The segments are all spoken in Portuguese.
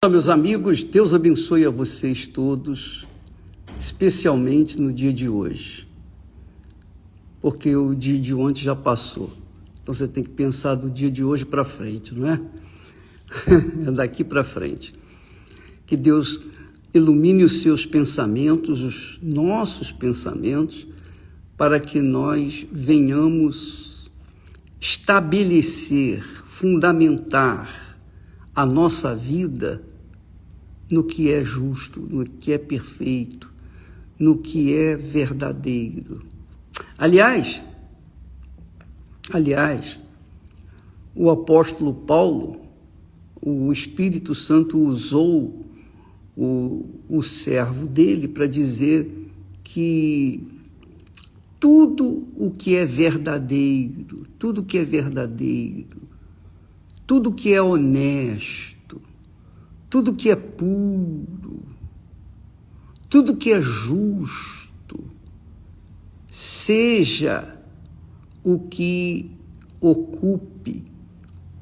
Olá, meus amigos, Deus abençoe a vocês todos, especialmente no dia de hoje, porque o dia de ontem já passou, então você tem que pensar do dia de hoje para frente, não é? É daqui para frente. Que Deus ilumine os seus pensamentos, os nossos pensamentos, para que nós venhamos estabelecer, fundamentar a nossa vida no que é justo, no que é perfeito, no que é verdadeiro. Aliás, o apóstolo Paulo, o Espírito Santo usou o servo dele para dizer que tudo o que é verdadeiro, tudo que é verdadeiro, tudo que é honesto, tudo que é puro, tudo que é justo, seja o que ocupe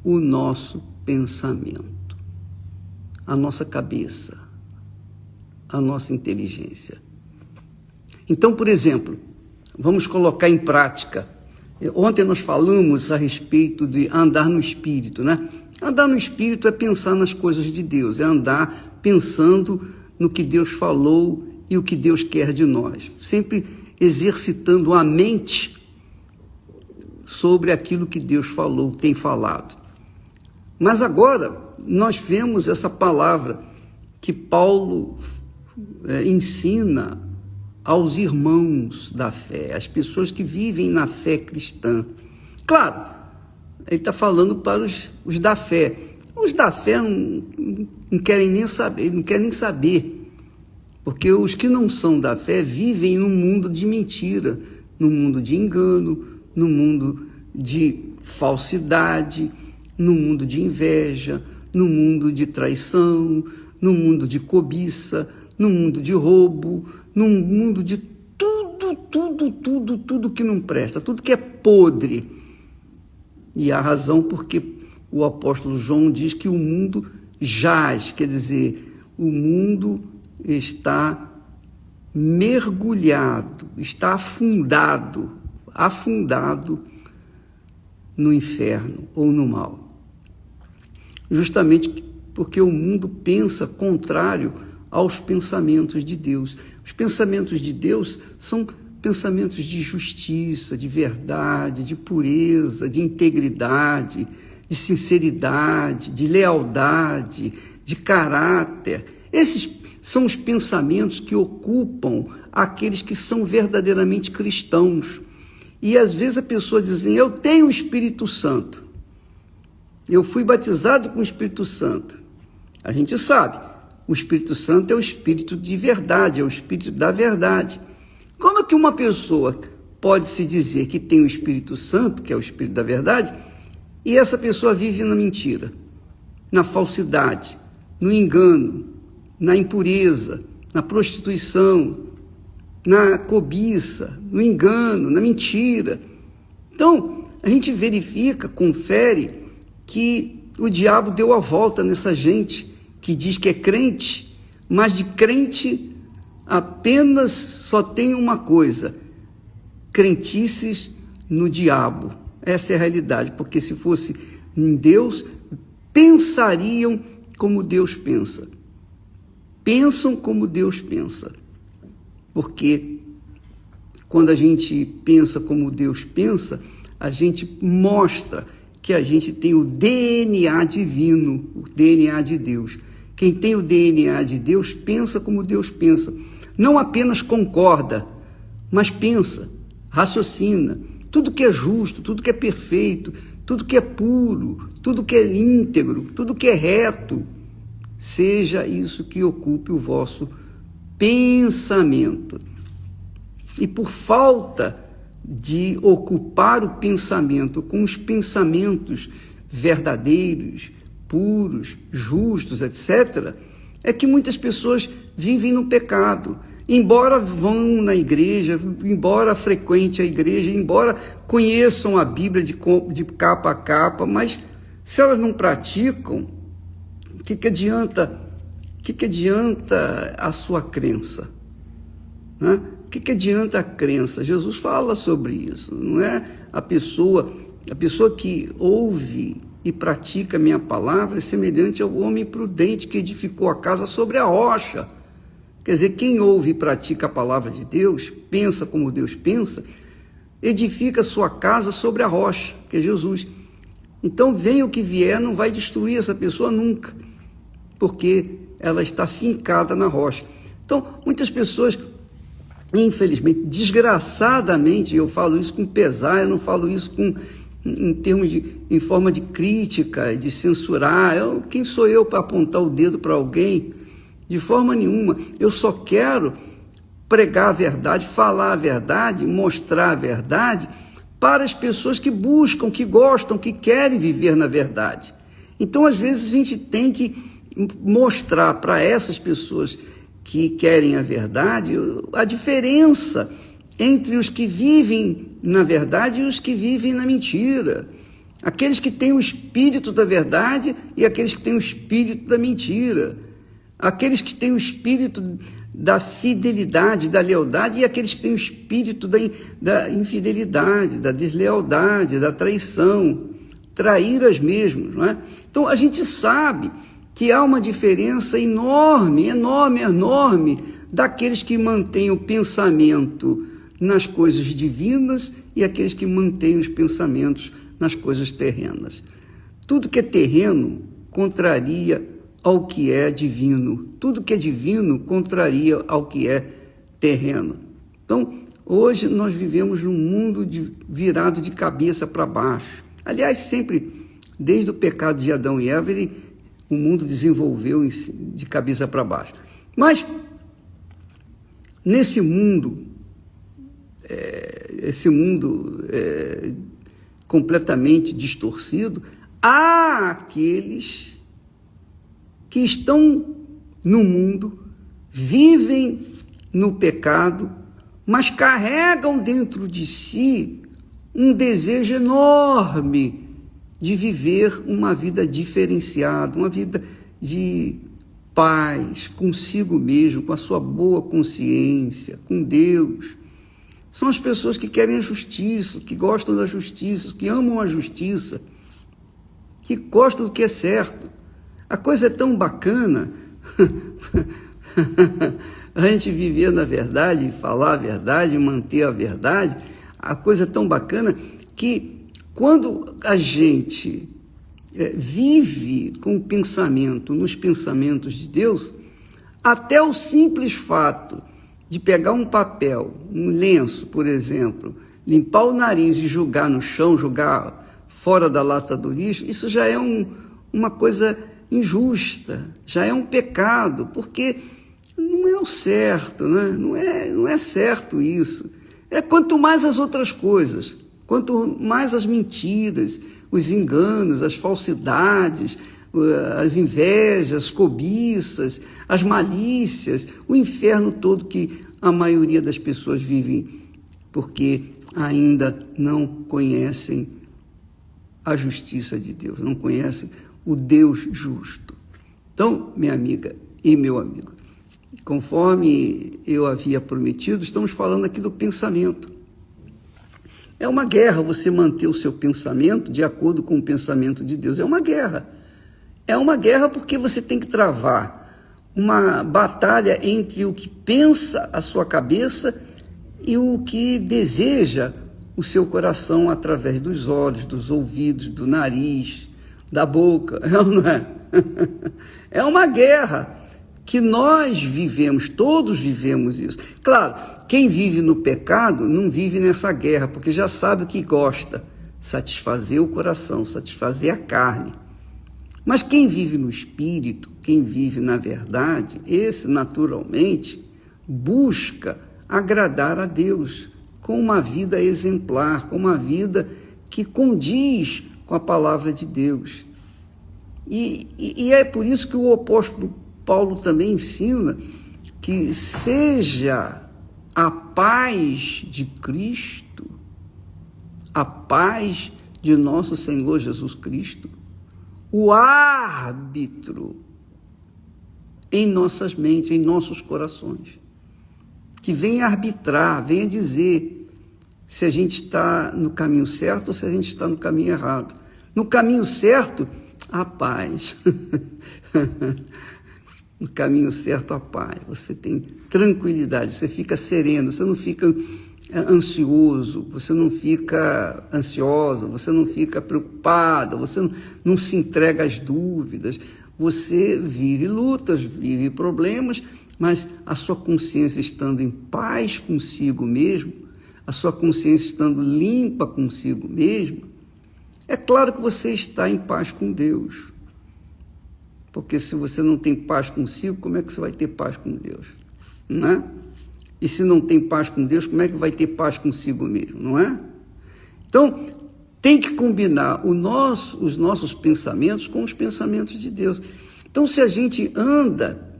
o nosso pensamento, a nossa cabeça, a nossa inteligência. Então, por exemplo, vamos colocar em prática. Ontem nós falamos a respeito de andar no Espírito, né? Andar no Espírito é pensar nas coisas de Deus, é andar pensando no que Deus falou e o que Deus quer de nós, sempre exercitando a mente sobre aquilo que Deus falou, tem falado. Mas agora nós vemos essa palavra que Paulo ensina aos irmãos da fé, às pessoas que vivem na fé cristã. Claro, ele está falando para os da fé. Os da fé não querem nem saber, não querem nem saber, porque os que não são da fé vivem num mundo de mentira, num mundo de engano, num mundo de falsidade, num mundo de inveja, num mundo de traição, num mundo de cobiça, num mundo de roubo, num mundo de tudo que não presta, tudo que é podre. E a razão porque o apóstolo João diz que o mundo jaz, quer dizer, o mundo está mergulhado, está afundado no inferno ou no mal. Justamente porque o mundo pensa contrário aos pensamentos de Deus. Os pensamentos de Deus são pensamentos de justiça, de verdade, de pureza, de integridade, de sinceridade, de lealdade, de caráter. Esses são os pensamentos que ocupam aqueles que são verdadeiramente cristãos. E às vezes a pessoa diz assim, eu tenho o Espírito Santo, eu fui batizado com o Espírito Santo. A gente sabe, o Espírito Santo é o Espírito de verdade, é o Espírito da verdade. Como é que uma pessoa pode se dizer que tem o Espírito Santo, que é o Espírito da verdade, e essa pessoa vive na mentira, na falsidade, no engano, na impureza, na prostituição, na cobiça, no engano, na mentira? Então, a gente verifica, confere que o diabo deu a volta nessa gente que diz que é crente, mas de crente apenas só tem uma coisa: crentices no diabo. Essa é a realidade, porque se fosse em Deus, pensariam como Deus pensa. Pensam como Deus pensa. Porque quando a gente pensa como Deus pensa, a gente mostra que a gente tem o DNA divino, o DNA de Deus. Quem tem o DNA de Deus pensa como Deus pensa. Não apenas concorda, mas pensa, raciocina. Tudo que é justo, tudo que é perfeito, tudo que é puro, tudo que é íntegro, tudo que é reto, seja isso que ocupe o vosso pensamento. E por falta de ocupar o pensamento com os pensamentos verdadeiros, puros, justos, etc., é que muitas pessoas vivem no pecado. Embora vão na igreja, embora frequente a igreja, embora conheçam a Bíblia de capa a capa, mas se elas não praticam, o que adianta que adianta a sua crença? Né? O que adianta a crença? Jesus fala sobre isso. Não é a pessoa que ouve e pratica a minha palavra é semelhante ao homem prudente que edificou a casa sobre a rocha. Quer dizer, quem ouve e pratica a palavra de Deus, pensa como Deus pensa, edifica a sua casa sobre a rocha, que é Jesus. Então, venha o que vier, não vai destruir essa pessoa nunca, porque ela está fincada na rocha. Então, muitas pessoas, infelizmente, desgraçadamente, eu falo isso com pesar, eu não falo isso em forma de crítica, de censurar. Quem sou eu para apontar o dedo para alguém? De forma nenhuma. Eu só quero pregar a verdade, falar a verdade, mostrar a verdade para as pessoas que buscam, que gostam, que querem viver na verdade. Então, às vezes, a gente tem que mostrar para essas pessoas que querem a verdade a diferença entre os que vivem na verdade e os que vivem na mentira. Aqueles que têm o espírito da verdade e aqueles que têm o espírito da mentira. Aqueles que têm o espírito da fidelidade, da lealdade, e aqueles que têm o espírito da infidelidade, da deslealdade, da traição, traíras mesmo, não é? Então, a gente sabe que há uma diferença enorme, enorme, enorme, daqueles que mantêm o pensamento nas coisas divinas e aqueles que mantêm os pensamentos nas coisas terrenas. Tudo que é terreno contraria ao que é divino. Tudo que é divino contraria ao que é terreno. Então, hoje nós vivemos num mundo virado de cabeça para baixo. Aliás, sempre, desde o pecado de Adão e Eva, o mundo desenvolveu de cabeça para baixo. Mas, nesse mundo, esse mundo completamente distorcido, há aqueles que estão no mundo, vivem no pecado, mas carregam dentro de si um desejo enorme de viver uma vida diferenciada, uma vida de paz consigo mesmo, com a sua boa consciência, com Deus. São as pessoas que querem a justiça, que gostam da justiça, que amam a justiça, que gostam do que é certo. A coisa é tão bacana a gente viver na verdade, falar a verdade, manter a verdade. A coisa é tão bacana que quando a gente vive com o pensamento, nos pensamentos de Deus, até o simples fato de pegar um papel, um lenço, por exemplo, limpar o nariz e jogar no chão, jogar fora da lata do lixo, isso já é uma coisa injusta, já é um pecado, porque não é o certo, né? Não é certo isso. Quanto mais as outras coisas, quanto mais as mentiras, os enganos, as falsidades, as invejas, as cobiças, as malícias, o inferno todo que a maioria das pessoas vivem, porque ainda não conhecem a justiça de Deus, não conhecem o Deus justo. Então, minha amiga e meu amigo, conforme eu havia prometido, estamos falando aqui do pensamento. É uma guerra você manter o seu pensamento de acordo com o pensamento de Deus. É uma guerra. É uma guerra porque você tem que travar uma batalha entre o que pensa a sua cabeça e o que deseja o seu coração através dos olhos, dos ouvidos, do nariz, da boca. Não é? É uma guerra que nós vivemos, todos vivemos isso. Claro, quem vive no pecado não vive nessa guerra, porque já sabe o que gosta, satisfazer o coração, satisfazer a carne. Mas quem vive no Espírito, quem vive na verdade, esse naturalmente busca agradar a Deus com uma vida exemplar, com uma vida que condiz com a palavra de Deus. E é por isso que o apóstolo Paulo também ensina que seja a paz de Cristo, a paz de nosso Senhor Jesus Cristo, o árbitro em nossas mentes, em nossos corações, que venha arbitrar, venha dizer se a gente está no caminho certo ou se a gente está no caminho errado. No caminho certo, a paz. No caminho certo, a paz. Você tem tranquilidade, você fica sereno, você não fica ansioso, você não fica ansiosa, você não fica preocupada, você não se entrega às dúvidas. Você vive lutas, vive problemas, mas a sua consciência estando em paz consigo mesmo, a sua consciência estando limpa consigo mesmo, é claro que você está em paz com Deus. Porque se você não tem paz consigo, como é que você vai ter paz com Deus? Não é? E se não tem paz com Deus, como é que vai ter paz consigo mesmo? Não é? Então, tem que combinar os nossos pensamentos com os pensamentos de Deus. Então, se a gente anda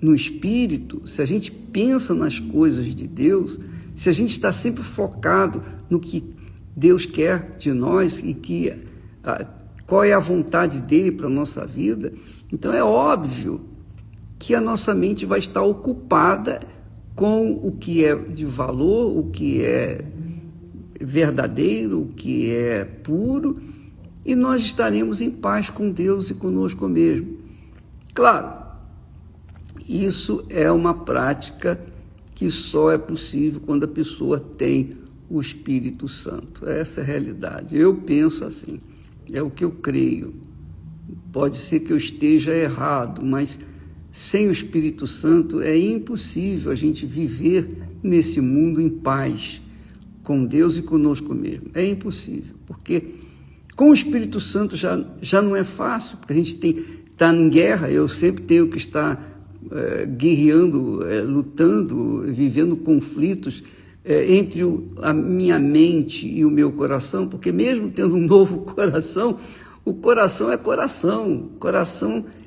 no Espírito, se a gente pensa nas coisas de Deus, se a gente está sempre focado no que Deus quer de nós e qual é a vontade dele para a nossa vida, então é óbvio que a nossa mente vai estar ocupada com o que é de valor, o que é verdadeiro, o que é puro, e nós estaremos em paz com Deus e conosco mesmo. Claro, isso é uma prática que só é possível quando a pessoa tem o Espírito Santo. Essa é a realidade. Eu penso assim, é o que eu creio. Pode ser que eu esteja errado, mas sem o Espírito Santo é impossível a gente viver nesse mundo em paz com Deus e conosco mesmo. É impossível, porque com o Espírito Santo já não é fácil, porque a gente está em guerra, eu sempre tenho que estar guerreando, lutando, vivendo conflitos entre a minha mente e o meu coração, porque mesmo tendo um novo coração, o coração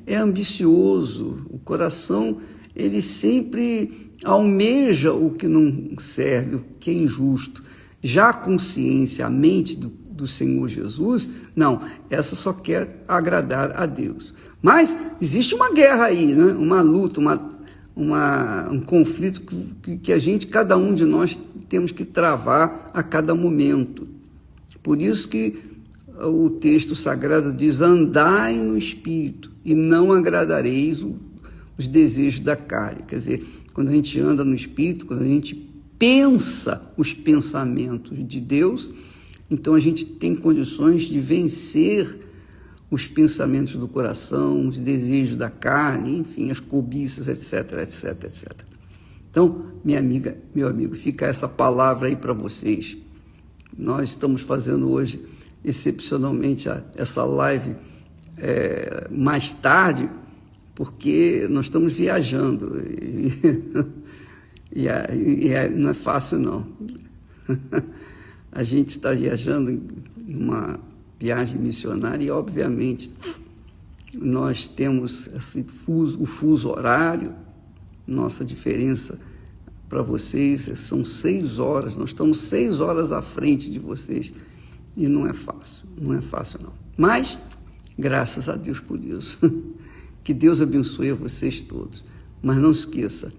é ambicioso, o coração ele sempre almeja o que não serve, o que é injusto. Já a consciência, a mente do Senhor Jesus, não, essa só quer agradar a Deus. Mas existe uma guerra aí, né? Uma luta, um conflito que cada um de nós temos que travar a cada momento. Por isso que o texto sagrado diz: andai no Espírito e não agradareis os desejos da carne. Quer dizer, quando a gente anda no Espírito, quando a gente pensa os pensamentos de Deus, então a gente tem condições de vencer os pensamentos do coração, os desejos da carne, enfim, as cobiças, etc, etc, etc. Então, minha amiga, meu amigo, fica essa palavra aí para vocês. Nós estamos fazendo hoje, excepcionalmente, essa live mais tarde, porque nós estamos viajando não é fácil, não. A gente está viajando em uma viagem missionária e, obviamente, nós temos o fuso horário. Nossa diferença para vocês são 6 horas, nós estamos 6 horas à frente de vocês e não é fácil não. Mas, graças a Deus por isso, que Deus abençoe a vocês todos. Mas não esqueça,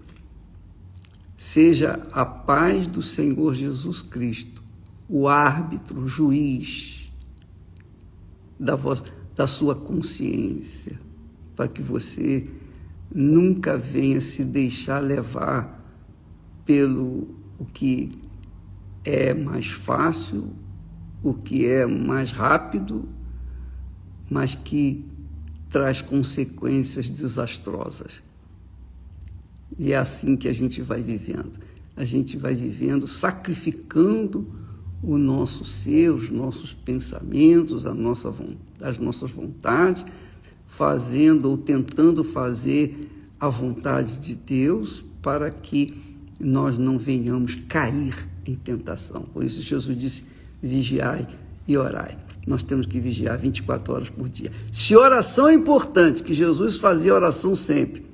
seja a paz do Senhor Jesus Cristo o árbitro, o juiz da sua consciência, para que você nunca venha se deixar levar pelo o que é mais fácil, o que é mais rápido, mas que traz consequências desastrosas. E é assim que a gente vai vivendo. A gente vai vivendo, sacrificando o nosso ser, os nossos pensamentos, as nossas vontades, fazendo ou tentando fazer a vontade de Deus para que nós não venhamos cair em tentação. Por isso Jesus disse: vigiai e orai. Nós temos que vigiar 24 horas por dia. Se oração é importante, que Jesus fazia oração sempre,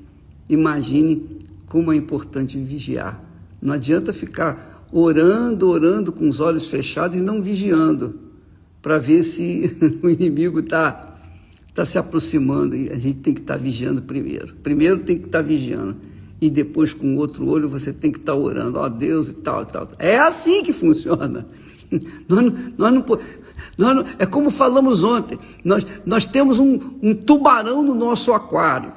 imagine como é importante vigiar. Não adianta ficar orando com os olhos fechados e não vigiando, para ver se o inimigo está está se aproximando e a gente tem que estar vigiando primeiro. Primeiro tem que estar vigiando e depois com o outro olho você tem que estar orando, ó Deus e tal, e tal. É assim que funciona. É como falamos ontem, nós temos um tubarão no nosso aquário.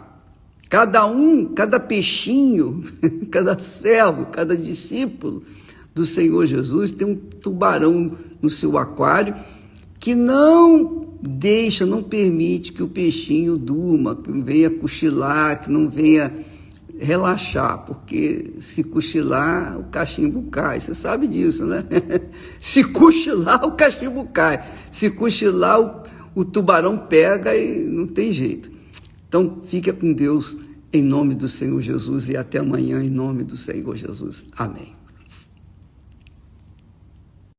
Cada peixinho, cada servo, cada discípulo do Senhor Jesus tem um tubarão no seu aquário que não permite que o peixinho durma, que venha cochilar, que não venha relaxar, porque se cochilar, o cachimbo cai. Você sabe disso, né? Se cochilar, o cachimbo cai. Se cochilar, o tubarão pega e não tem jeito. Então, fica com Deus em nome do Senhor Jesus e até amanhã em nome do Senhor Jesus. Amém.